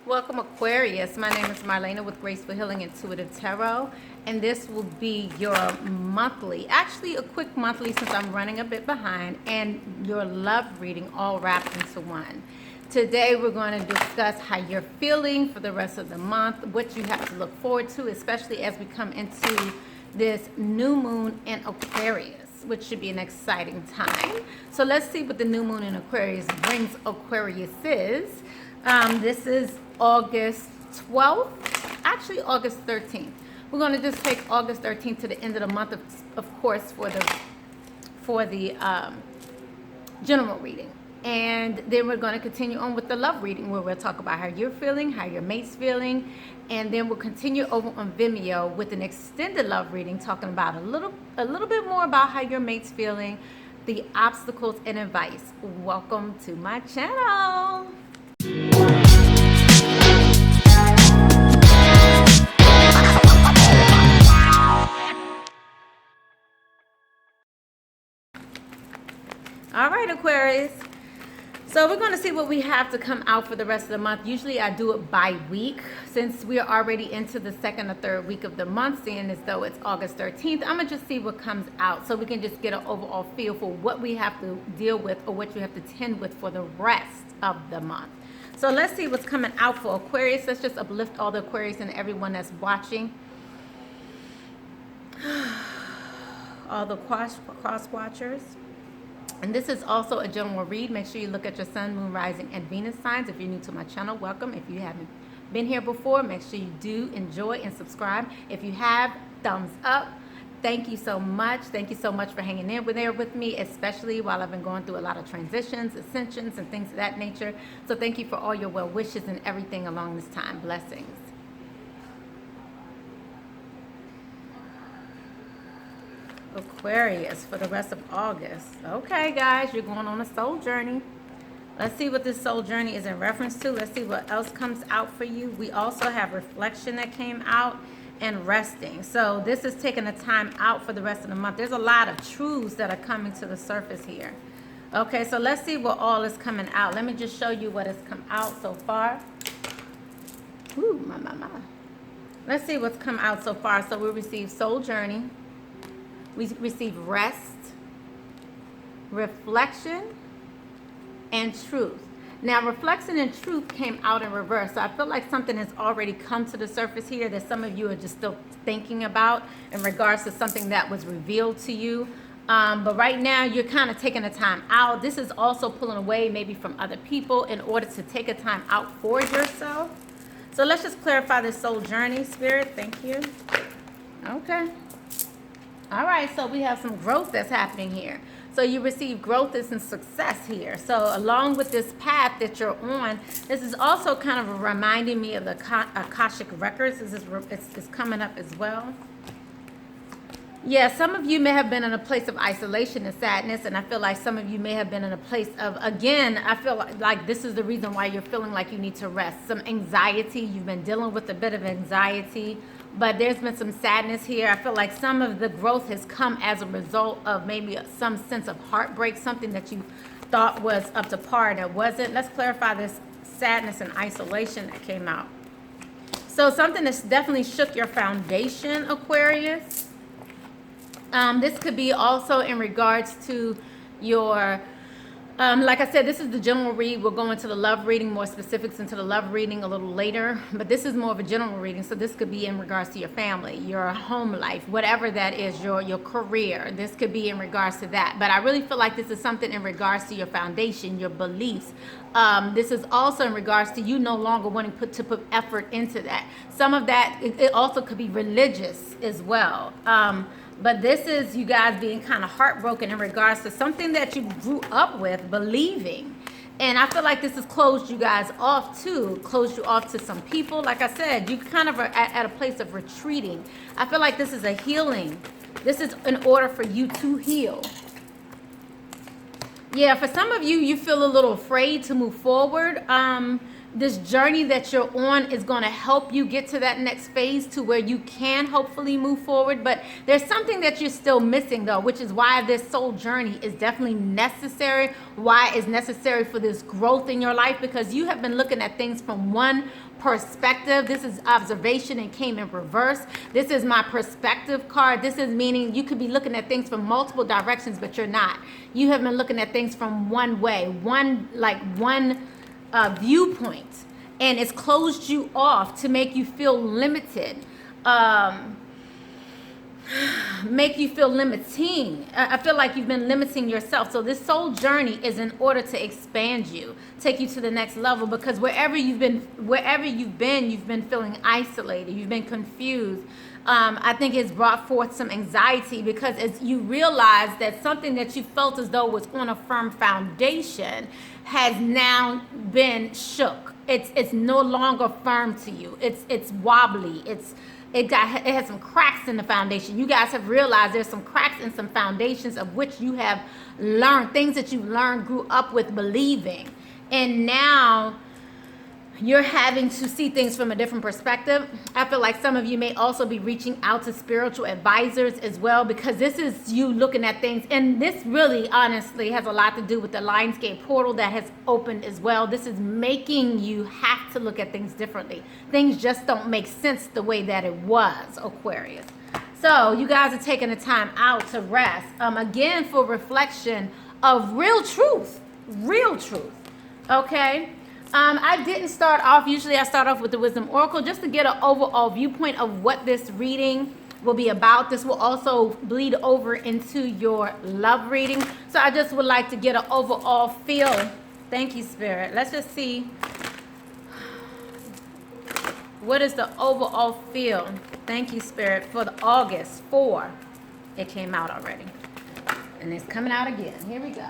Welcome, Aquarius. My name is Marlena with Graceful Healing Intuitive Tarot, and this will be your monthly, actually a quick monthly since I'm running a bit behind, and your love reading all wrapped into one. Today we're going to discuss how you're feeling for the rest of the month, what you have to look forward to, especially as we come into this new moon in Aquarius, which should be an exciting time. So let's see what the new moon in Aquarius brings Aquariuses. This is August 12th, actually August 13th. We're going to just take August 13th to the end of the month, of course, for the general reading. And then we're going to continue on with the love reading, where we'll talk about how you're feeling, how your mate's feeling, and then we'll continue over on Vimeo with an extended love reading, talking about a little bit more about how your mate's feeling, the obstacles and advice. Welcome to my channel. All right, Aquarius. So we're going to see what we have to come out for the rest of the month. Usually I do it by week. Since we are already into the second or third week of the month, seeing as though it's August 13th, I'm going to just see what comes out so we can just get an overall feel for what we have to deal with or what you have to tend with for the rest of the month. So let's see what's coming out for Aquarius. Let's just uplift all the Aquarius and everyone that's watching. All the cross watchers. And this is also a general read. Make sure you look at your sun, moon, rising, and Venus signs. If you're new to my channel, welcome. If you haven't been here before, make sure you do enjoy and subscribe. If you have, thumbs up. Thank you so much. Thank you so much for hanging in there with me, especially while I've been going through a lot of transitions, ascensions, and things of that nature. So thank you for all your well wishes and everything along this time. Blessings. Aquarius for the rest of August. Okay, guys, you're going on a soul journey. Let's see what this soul journey is in reference to. Let's see what else comes out for you. We also have reflection that came out and resting. So this is taking a time out for the rest of the month. There's a lot of truths that are coming to the surface here. Okay, so let's see what all is coming out. Let me just show you what has come out so far. Ooh, my. Let's see what's come out so far. So we received soul journey. We receive rest, reflection, and truth. Now, reflection and truth came out in reverse. So I feel like something has already come to the surface here that some of you are just still thinking about in regards to something that was revealed to you. But right now, you're kind of taking a time out. This is also pulling away maybe from other people in order to take a time out for yourself. So let's just clarify this soul journey, Spirit. Thank you. Okay. All right, so we have some growth that's happening here. So you receive growth and some success here. So along with this path that you're on, this is also kind of reminding me of the Akashic records. This is it's coming up as well. Yeah, some of you may have been in a place of isolation and sadness, and I feel like some of you may have been in a place of, again, I feel like this is the reason why you're feeling like you need to rest. Some anxiety. You've been dealing with a bit of anxiety. But there's been some sadness here. I feel like some of the growth has come as a result of maybe some sense of heartbreak, something that you thought was up to par that wasn't. Let's clarify this sadness and isolation that came out. So something that's definitely shook your foundation, Aquarius. This could be also in regards to your... like I said, this is the general read. We'll go into the love reading, more specifics into the love reading a little later. But this is more of a general reading. So this could be in regards to your family, your home life, whatever that is, your career. This could be in regards to that. But I really feel like this is something in regards to your foundation, your beliefs. This is also in regards to you no longer wanting to put effort into that. Some of that, it also could be religious as well. But this is you guys being kind of heartbroken in regards to something that you grew up with, believing. And I feel like this has closed you guys off too, closed you off to some people. Like I said, you kind of are at a place of retreating. I feel like this is a healing. This is in order for you to heal. Yeah, for some of you, you feel a little afraid to move forward. this journey that you're on is going to help you get to that next phase to where you can hopefully move forward. But there's something that you're still missing, though, which is why this soul journey is definitely necessary. Why it's necessary for this growth in your life, because you have been looking at things from one perspective. This is observation and came in reverse. This is my perspective card. This is meaning you could be looking at things from multiple directions, but you're not. You have been looking at things from one way, one viewpoint, and it's closed you off to make you feel limited, make you feel limiting. I feel like you've been limiting yourself. So this soul journey is in order to expand you, take you to the next level, because wherever you've been, you've been feeling isolated, you've been confused. I think it's brought forth some anxiety, because as you realize that something that you felt as though was on a firm foundation has now been shook. It's no longer firm to you. It's wobbly. It has some cracks in the foundation. You guys have realized there's some cracks in some foundations of which you have learned, things that you learned, grew up with believing. And now you're having to see things from a different perspective. I feel like some of you may also be reaching out to spiritual advisors as well, because this is you looking at things. And this really, honestly, has a lot to do with the Lionsgate portal that has opened as well. This is making you have to look at things differently. Things just don't make sense the way that it was, Aquarius. So you guys are taking the time out to rest. Again, for reflection of real truth. Okay? I didn't start off, usually I start off with the Wisdom Oracle just to get an overall viewpoint of what this reading will be about. This will also bleed over into your love reading. So I just would like to get an overall feel. Thank you, Spirit. Let's just see. What is the overall feel? Thank you, Spirit, for the August 4. It came out already. And it's coming out again. Here we go.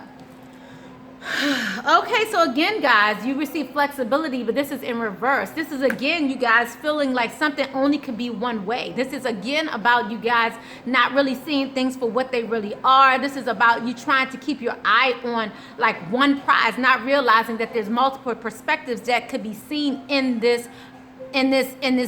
Okay, so again, guys, you receive flexibility, but this is in reverse. This is, again, you guys feeling like something only could be one way. This is, again, about you guys not really seeing things for what they really are. This is about you trying to keep your eye on, like, one prize, not realizing that there's multiple perspectives that could be seen in this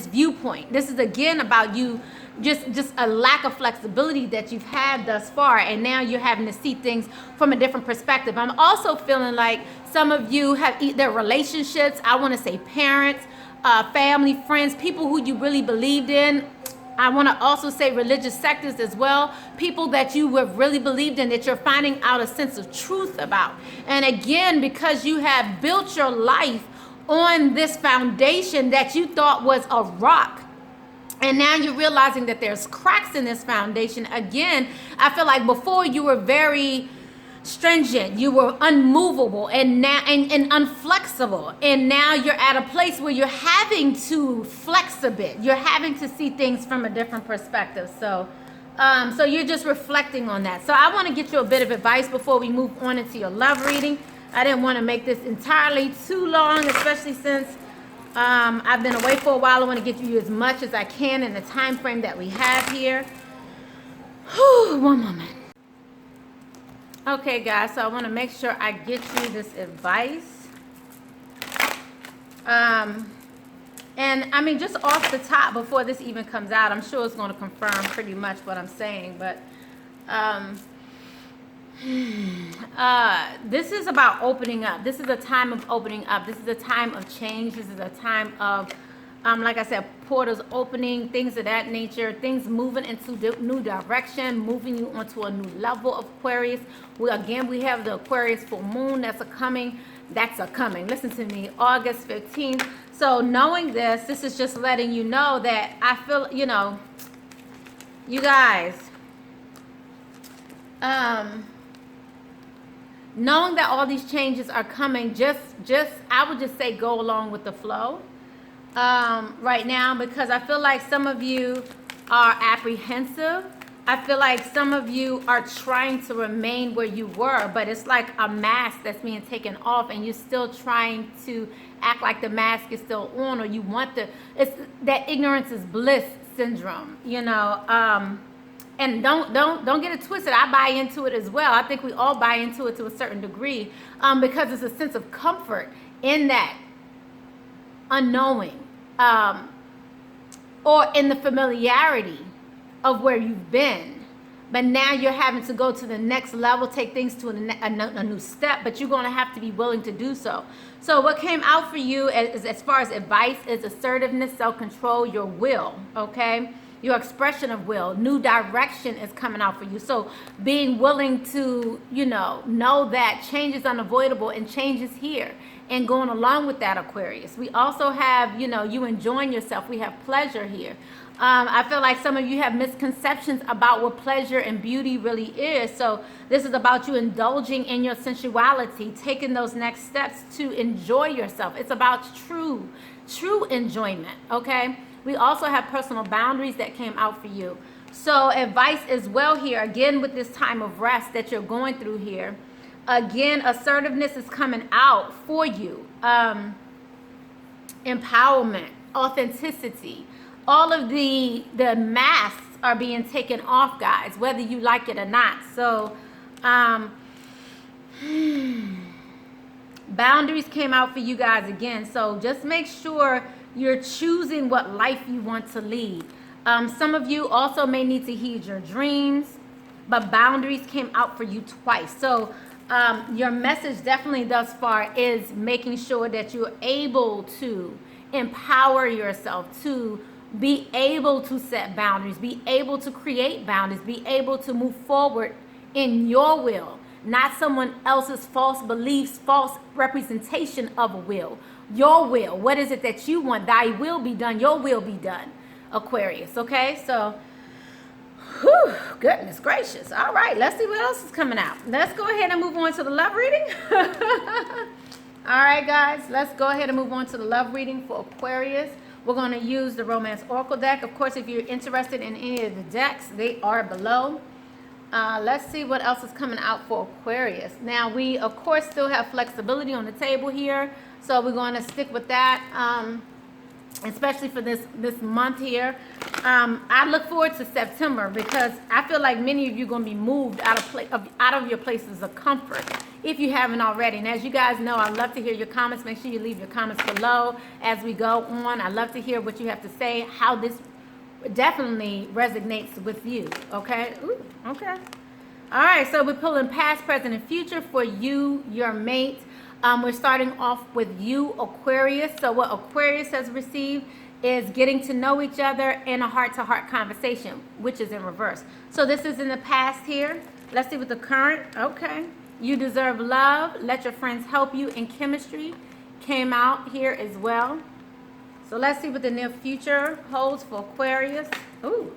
viewpoint. This is, again, about you just a lack of flexibility that you've had thus far, and now you're having to see things from a different perspective. I'm also feeling like some of you have their relationships, I want to say parents, family, friends, people who you really believed in. I want to also say religious sectors as well, people that you have really believed in, that you're finding out a sense of truth about. And again, because you have built your life on this foundation that you thought was a rock, and now you're realizing that there's cracks in this foundation. Again, I feel like before you were very stringent, you were unmovable and now and unflexible, and now you're at a place where you're having to flex a bit. You're having to see things from a different perspective. So you're just reflecting on that. So I want to get you a bit of advice before we move on into your love reading. I didn't want to make this entirely too long, especially since I've been away for a while. I want to get you as much as I can in the time frame that we have here. Whew, one moment. Okay, guys, so I want to make sure I get you this advice. And I mean, just off the top, before this even comes out, I'm sure it's going to confirm pretty much what I'm saying, but this is about opening up. This is a time of opening up. This is a time of change. This is a time of, like I said, portals opening, things of that nature, things moving into new direction, moving you onto a new level of Aquarius. We have the Aquarius full moon that's a coming. Listen to me, August 15th. So knowing this is just letting you know that I feel, you guys, knowing that all these changes are coming, I would just say go along with the flow right now, because I feel like some of you are apprehensive. I feel like some of you are trying to remain where you were, but it's like a mask that's being taken off, and you're still trying to act like the mask is still on, or you want it's that ignorance is bliss syndrome, And don't get it twisted. I buy into it as well. I think we all buy into it to a certain degree, because it's a sense of comfort in that unknowing, or in the familiarity of where you've been. But now you're having to go to the next level, take things to a new step, but you're going to have to be willing to do so. So what came out for you as far as advice is assertiveness, self-control, your will, okay? Your expression of will. New direction is coming out for you. So being willing to, know that change is unavoidable and change is here. And going along with that, Aquarius. We also have, you enjoying yourself. We have pleasure here. I feel like some of you have misconceptions about what pleasure and beauty really is. So this is about you indulging in your sensuality, taking those next steps to enjoy yourself. It's about true enjoyment, okay? We also have personal boundaries that came out for you. So advice as well here, again, with this time of rest that you're going through here. Again, assertiveness is coming out for you. Empowerment, authenticity. All of the masks are being taken off, guys, whether you like it or not. So boundaries came out for you guys again. So just make sure you're choosing what life you want to lead. Some of you also may need to heed your dreams, but boundaries came out for you twice. So your message definitely thus far is making sure that you're able to empower yourself, to be able to set boundaries, be able to create boundaries, be able to move forward in your will, not someone else's false beliefs, false representation of a will. Your will. What is it that you want? Thy will be done. Your will be done, Aquarius. Okay, so whew, goodness gracious. All right, let's see what else is coming out. Let's go ahead and move on to the love reading. All right, guys, let's go ahead and move on to the love reading for Aquarius. We're going to use the Romance Oracle deck. Of course, if you're interested in any of the decks, they are below. Let's see what else is coming out for Aquarius. Now, we, of course, still have flexibility on the table here. So we're going to stick with that, especially for this month here. I look forward to September because I feel like many of you are going to be moved out of your places of comfort if you haven't already. And as you guys know, I love to hear your comments. Make sure you leave your comments below as we go on. I love to hear what you have to say, how this definitely resonates with you. Okay? Ooh, okay. All right, so we're pulling past, present, and future for you, your mate. We're starting off with you, Aquarius. So what Aquarius has received is getting to know each other in a heart-to-heart conversation, which is in reverse. So this is in the past here. Let's see what the current, okay. You deserve love. Let your friends help you. In chemistry came out here as well. So let's see what the near future holds for Aquarius. Ooh,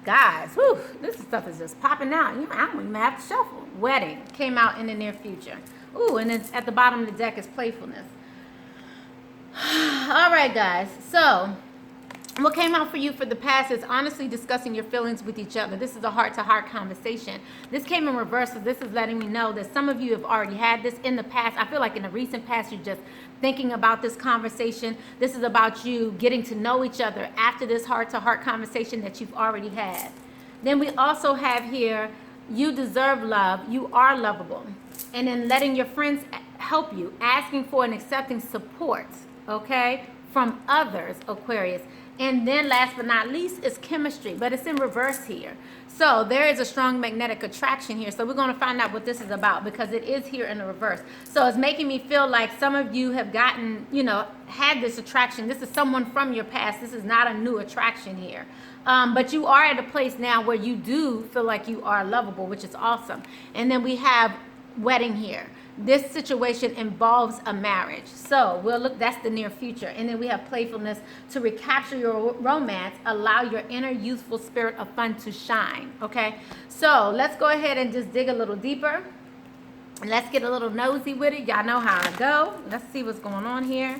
guys, whew, this stuff is just popping out. I don't even have to shuffle. Wedding came out in the near future. Ooh, and it's at the bottom of the deck is playfulness. All right, guys. So what came out for you for the past is honestly discussing your feelings with each other. This is a heart-to-heart conversation. This came in reverse, so this is letting me know that some of you have already had this in the past. I feel like in the recent past, you're just thinking about this conversation. This is about you getting to know each other after this heart-to-heart conversation that you've already had. Then we also have here, you deserve love. You are lovable. And then letting your friends help you, asking for and accepting support, okay, from others, Aquarius. And then last but not least is chemistry, but it's in reverse here. So there is a strong magnetic attraction here. So we're going to find out what this is about because it is here in the reverse. So it's making me feel like some of you have gotten, had this attraction. This is someone from your past. This is not a new attraction here. But you are at a place now where you do feel like you are lovable, which is awesome. And then we have wedding here. This situation involves a marriage. So we'll look, that's the near future. And then we have playfulness to recapture your romance, allow your inner youthful spirit of fun to shine. Okay, so let's go ahead and just dig a little deeper. Let's get a little nosy with it. Y'all know how I go. Let's see what's going on here.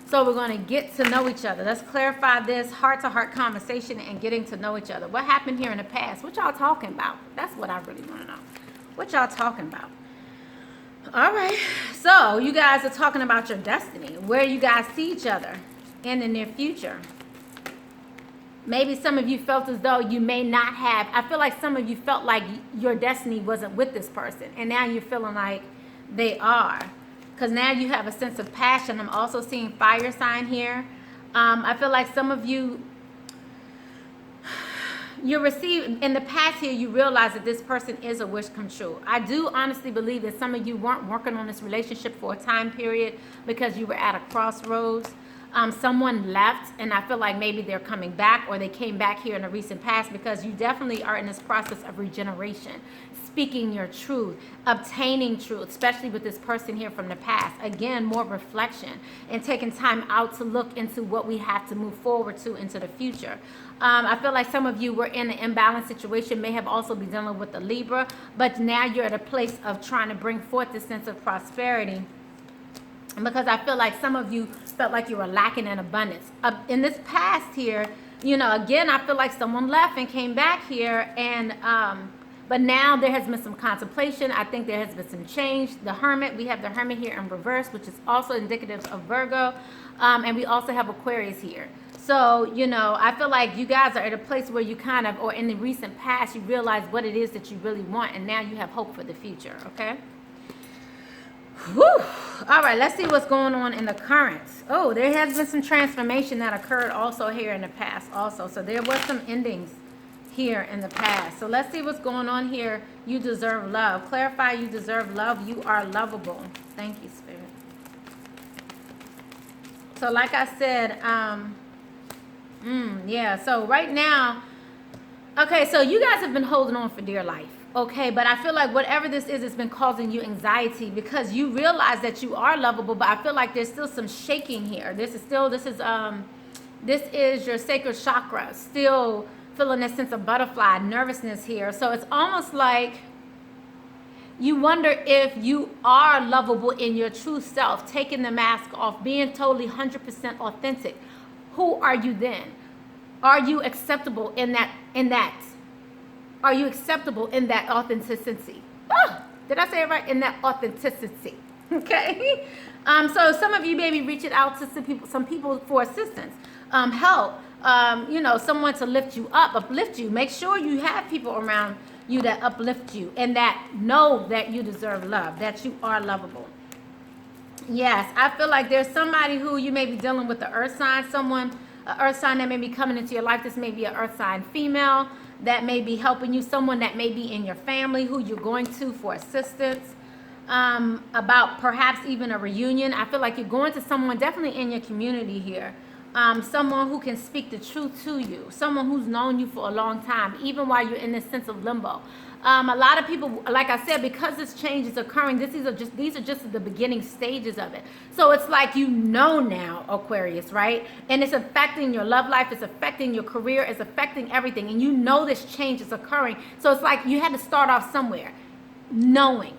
So we're going to get to know each other. Let's clarify this heart-to-heart conversation and getting to know each other. What happened here in the past? What y'all talking about? That's what I really want to know. What y'all talking about? All right, so you guys are talking about your destiny, where you guys see each other in the near future. Maybe some of you felt as though you may not have. I feel like some of you felt like your destiny wasn't with this person, and now you're feeling like they are. because now you have a sense of passion. I'm also seeing fire sign here. I feel like some of you, you receive in the past here, you realize that this person is a wish come true. I do honestly believe that some of you weren't working on this relationship for a time period because you were at a crossroads. Someone left, and I feel like maybe they're coming back, or they came back here in the recent past, because you definitely are in this process of regeneration, speaking your truth, obtaining truth, especially with this person here from the past. Again, more reflection and taking time out to look into what we have to move forward to into the future. I feel like some of you were in an imbalanced situation, may have also been dealing with the Libra, but now you're at a place of trying to bring forth this sense of prosperity. Because I feel like some of you felt like you were lacking in abundance. In this past here, you know, again, I feel like someone left and came back here, and but now there has been some contemplation. I think there has been some change. The Hermit, we have the Hermit here in reverse, which is also indicative of Virgo, and we also have Aquarius here. So, you know, I feel like you guys are at a place where you kind of, or in the recent past, you realize what it is that you really want, and now you have hope for the future, okay? Whew. All right, let's see what's going on in the currents. Oh, there has been some transformation that occurred also here in the past also. So there was some endings here in the past. So let's see what's going on here. You deserve love. Clarify, you deserve love. You are lovable. Thank you, Spirit. So like I said, yeah, so right now, okay, so you guys have been holding on for dear life. Okay, but I feel like whatever this is, it's been causing you anxiety because you realize that you are lovable, but I feel like there's still some shaking here. This is your sacral chakra, still feeling that sense of butterfly, nervousness here. So it's almost like you wonder if you are lovable in your true self, taking the mask off, being totally 100% authentic. Who are you then? Are you acceptable in that? Are you acceptable in that authenticity? Oh, did I say it right? In that authenticity. Okay. So some of you may be reaching out to some people for assistance, help, you know, someone to lift you up, uplift you. Make sure you have people around you that uplift you and that know that you deserve love, that you are lovable. Yes, I feel like there's somebody who you may be dealing with the earth sign, someone, an earth sign that may be coming into your life. This may be an earth sign female that may be helping you, someone that may be in your family who you're going to for assistance, about perhaps even a reunion. I feel like you're going to someone definitely in your community here, someone who can speak the truth to you, someone who's known you for a long time, even while you're in this sense of limbo. A lot of people, like I said, because this change is occurring, these are just the beginning stages of it. So it's like you know now, Aquarius, right? And it's affecting your love life, it's affecting your career, it's affecting everything. And you know this change is occurring. So it's like you had to start off somewhere, knowing,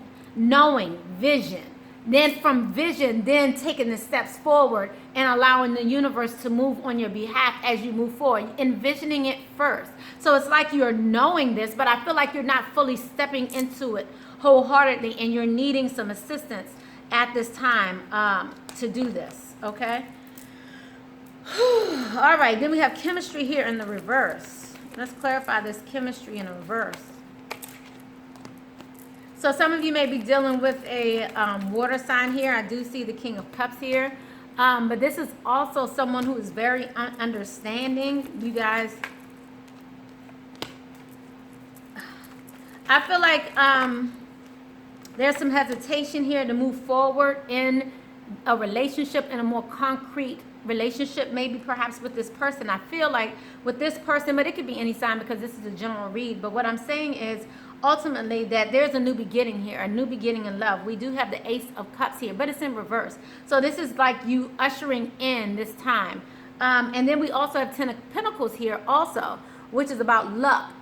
vision. Then from vision, then taking the steps forward and allowing the universe to move on your behalf as you move forward, envisioning it first. So it's like you're knowing this, but I feel like you're not fully stepping into it wholeheartedly, and you're needing some assistance at this time to do this, okay? All right, then we have chemistry here in the reverse. Let's clarify this chemistry in the reverse. So some of you may be dealing with a water sign here. I do see the King of Cups here. But this is also someone who is very understanding. You guys, I feel like there's some hesitation here to move forward in a relationship, in a more concrete relationship, maybe perhaps with this person. I feel like with this person, but it could be any sign because this is a general read. But what I'm saying is, ultimately, that there's a new beginning here, a new beginning in love. We do have the Ace of Cups here, but it's in reverse. So this is like you ushering in this time. And then we also have Ten of Pentacles here also, which is about luck,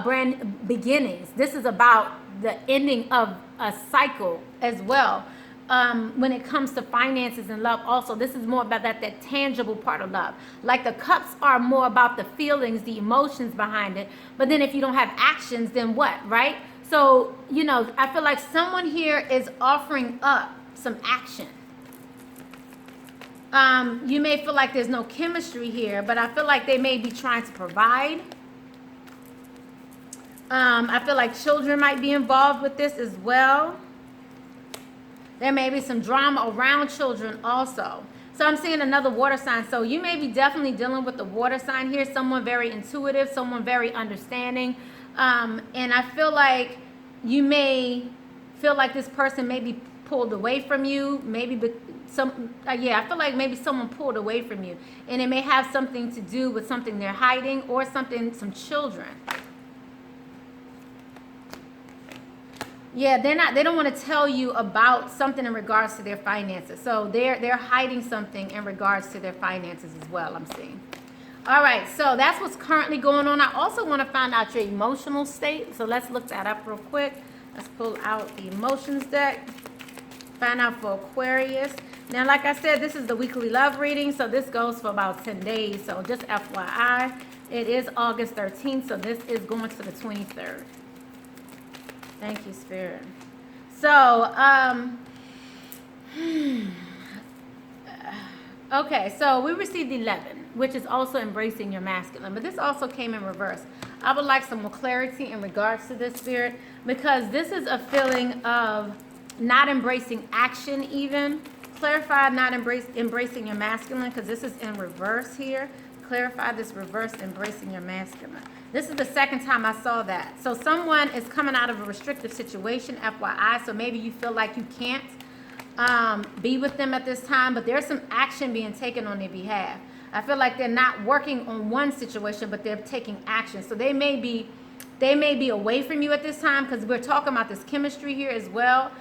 brand beginnings. This is about the ending of a cycle as well. When it comes to finances and love also, this is more about that tangible part of love. Like the cups are more about the feelings, the emotions behind it. But then if you don't have actions, then what, right? So, you know, I feel like someone here is offering up some action. You may feel like there's no chemistry here, but I feel like they may be trying to provide. I feel like children might be involved with this as well. There may be some drama around children also. So I'm seeing another water sign. So you may be definitely dealing with the water sign here. Someone very intuitive, someone very understanding. And I feel like you may feel like this person may be pulled away from you. Maybe I feel like maybe someone pulled away from you. And it may have something to do with something they're hiding or some children. Yeah, they don't want to tell you about something in regards to their finances. So they're hiding something in regards to their finances as well, I'm seeing. All right, so that's what's currently going on. I also want to find out your emotional state. So let's look that up real quick. Let's pull out the emotions deck. Find out for Aquarius. Now, like I said, this is the weekly love reading. So this goes for about 10 days. So just FYI, it is August 13th. So this is going to the 23rd. Thank you, Spirit. So, okay, so we received 11, which is also embracing your masculine. But this also came in reverse. I would like some more clarity in regards to this, Spirit, because this is a feeling of not embracing action even. Clarify not embracing your masculine, because this is in reverse here. Clarify this reverse embracing your masculine. This is the second time I saw that. So someone is coming out of a restrictive situation, FYI. So maybe you feel like you can't be with them at this time, but there's some action being taken on their behalf. I feel like they're not working on one situation, but they're taking action. So they may be away from you at this time, because we're talking about this chemistry here as well.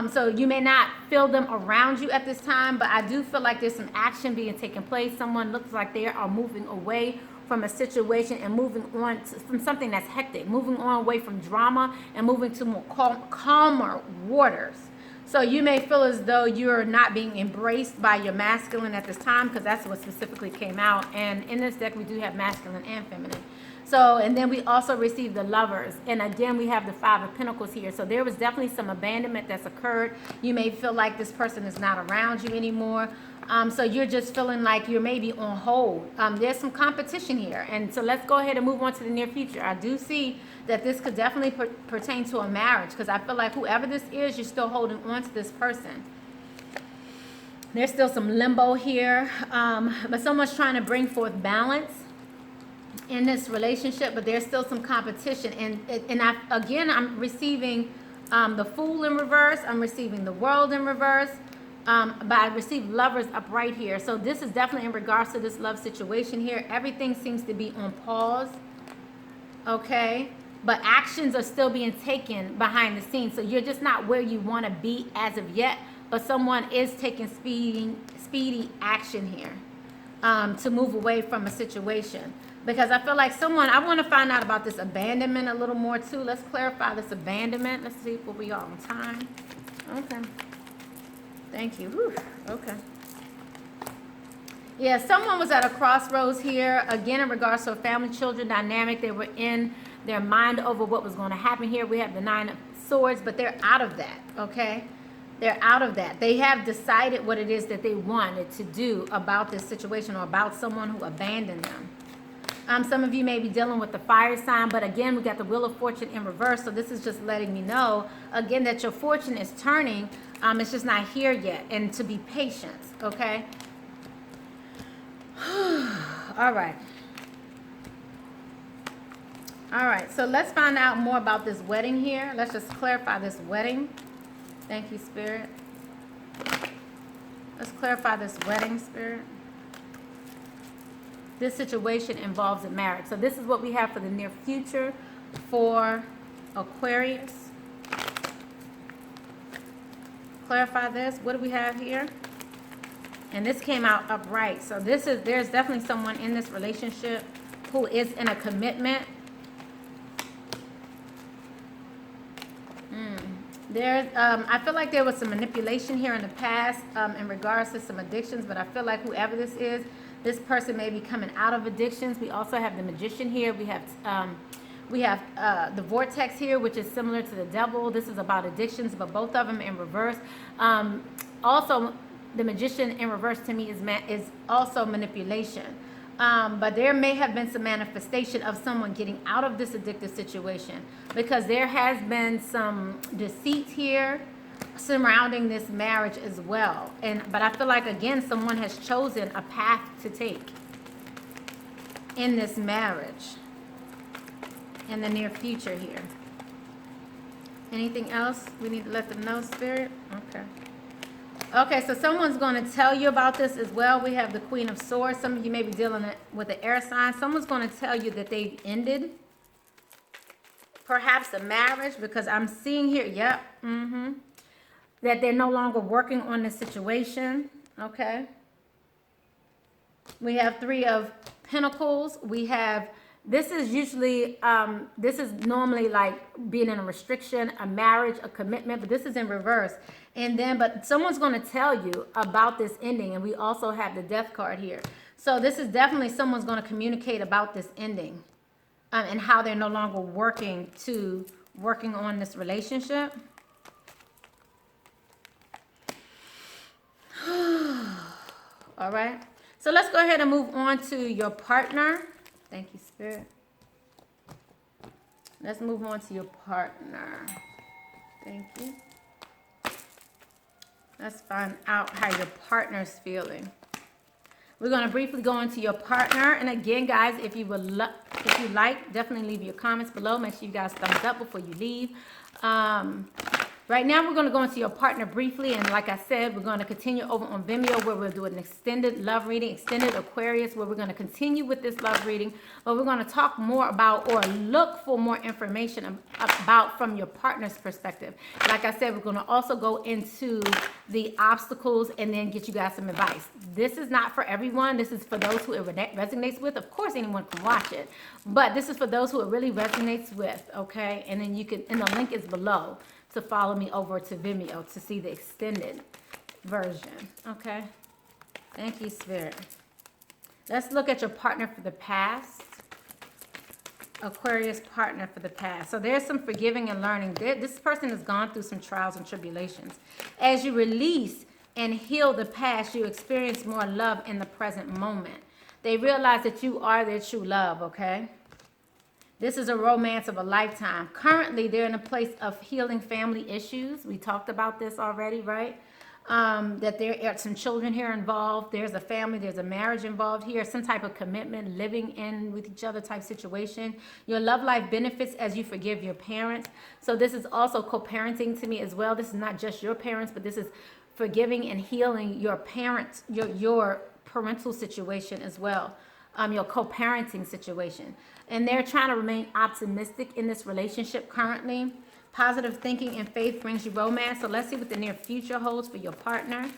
So you may not feel them around you at this time, but I do feel like there's some action being taken place. Someone looks like they are moving away from a situation and moving on from something that's hectic, moving on away from drama and moving to more calmer waters. So you may feel as though you're not being embraced by your masculine at this time, because that's what specifically came out. And in this deck, we do have masculine and feminine. So, and then we also received the Lovers. And again, we have the Five of Pentacles here. So there was definitely some abandonment that's occurred. You may feel like this person is not around you anymore. So you're just feeling like you're maybe on hold. There's some competition here. And so let's go ahead and move on to the near future. I do see that this could definitely pertain to a marriage, because I feel like whoever this is, you're still holding on to this person. There's still some limbo here. But someone's trying to bring forth balance in this relationship, but there's still some competition. And I'm receiving the Fool in reverse. I'm receiving the World in reverse. But I received Lovers up right here. So this is definitely in regards to this love situation here. Everything seems to be on pause. Okay? But actions are still being taken behind the scenes. So you're just not where you want to be as of yet. But someone is taking speedy action here to move away from a situation. Because I feel like I want to find out about this abandonment a little more too. Let's clarify this abandonment. Let's see where we are on time. Okay. Thank you. Whew. Okay. Yeah, someone was at a crossroads here. Again, in regards to a family-children dynamic, they were in their mind over what was going to happen here. We have the Nine of Swords, but they're out of that, okay? They're out of that. They have decided what it is that they wanted to do about this situation or about someone who abandoned them. Some of you may be dealing with the fire sign, but again, we got the Wheel of Fortune in reverse. So this is just letting me know, again, that your fortune is turning. It's just not here yet. And to be patient, okay? All right. All right, so let's find out more about this wedding here. Let's just clarify this wedding. Thank you, Spirit. Let's clarify this wedding, Spirit. This situation involves a marriage. So this is what we have for the near future for Aquarius. Clarify this. What do we have here? And this came out upright. So there's definitely someone in this relationship who is in a commitment. I feel like there was some manipulation here in the past in regards to some addictions, but I feel like whoever this is, this person may be coming out of addictions. We also have the Magician here. We have the Vortex here, which is similar to the Devil. This is about addictions, but both of them in reverse. Also, the Magician in reverse to me is also manipulation. But there may have been some manifestation of someone getting out of this addictive situation, because there has been some deceit here. surrounding this marriage as well. But I feel like, again, someone has chosen a path to take in this marriage in the near future here. Anything else we need to let them know, Spirit? Okay. Okay, so someone's going to tell you about this as well. We have the Queen of Swords. Some of you may be dealing with the air sign. Someone's going to tell you that they've ended perhaps a marriage, because I'm seeing here, yep, that they're no longer working on the situation, okay? We have Three of Pentacles. We have, this is usually, this is normally like being in a restriction, a marriage, a commitment, but this is in reverse. And then, but someone's going to tell you about this ending, and we also have the Death card here. So this is definitely someone's going to communicate about this ending. And how they're no longer working on this relationship. All right. So let's go ahead and move on to your partner. Thank you, Spirit. Let's move on to your partner. Thank you. Let's find out how your partner's feeling. We're going to briefly go into your partner. And again, guys, if you like, definitely leave your comments below. Make sure you guys thumbs up before you leave. Right now, we're going to go into your partner briefly. And like I said, we're going to continue over on Vimeo, where we'll do an extended love reading, extended Aquarius, where we're going to continue with this love reading. But we're going to talk more about, or look for more information about from your partner's perspective. Like I said, we're going to also go into the obstacles and then get you guys some advice. This is not for everyone. This is for those who it resonates with. Of course, anyone can watch it. But this is for those who it really resonates with, okay? And then you can, and the link is below, to follow me over to Vimeo to see the extended version, okay? Thank you, Spirit. Let's look at your partner for the past. Aquarius partner for the past. So there's some forgiving and learning. This person has gone through some trials and tribulations. As you release and heal the past, you experience more love in the present moment. They realize that you are their true love, okay? This is a romance of a lifetime. Currently, they're in a place of healing family issues. We talked about this already, right? That there are some children here involved. There's a family, there's a marriage involved here, some type of commitment, living in with each other type situation. Your love life benefits as you forgive your parents. So this is also co-parenting to me as well. This is not just your parents, but this is forgiving and healing your parents, your parental situation as well. Your co-parenting situation. And they're trying to remain optimistic in this relationship currently. Positive thinking and faith brings you romance. So let's see what the near future holds for your partner.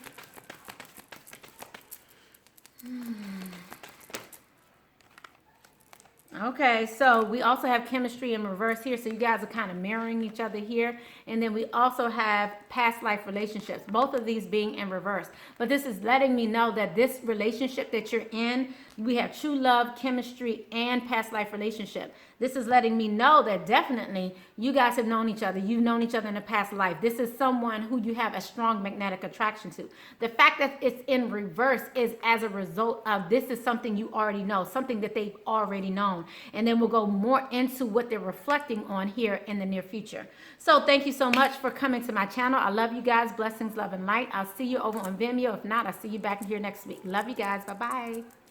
Okay, so we also have chemistry in reverse here. So you guys are kind of mirroring each other here. And then we also have past life relationships, both of these being in reverse. But this is letting me know that this relationship that you're in, we have true love, chemistry, and past life relationship. This is letting me know that definitely you guys have known each other. You've known each other in a past life. This is someone who you have a strong magnetic attraction to. The fact that it's in reverse is as a result of this is something you already know, something that they've already known. And then we'll go more into what they're reflecting on here in the near future. So thank you so much for coming to my channel. I love you guys. Blessings, love, and light. I'll see you over on Vimeo. If not, I'll see you back here next week. Love you guys. Bye-bye.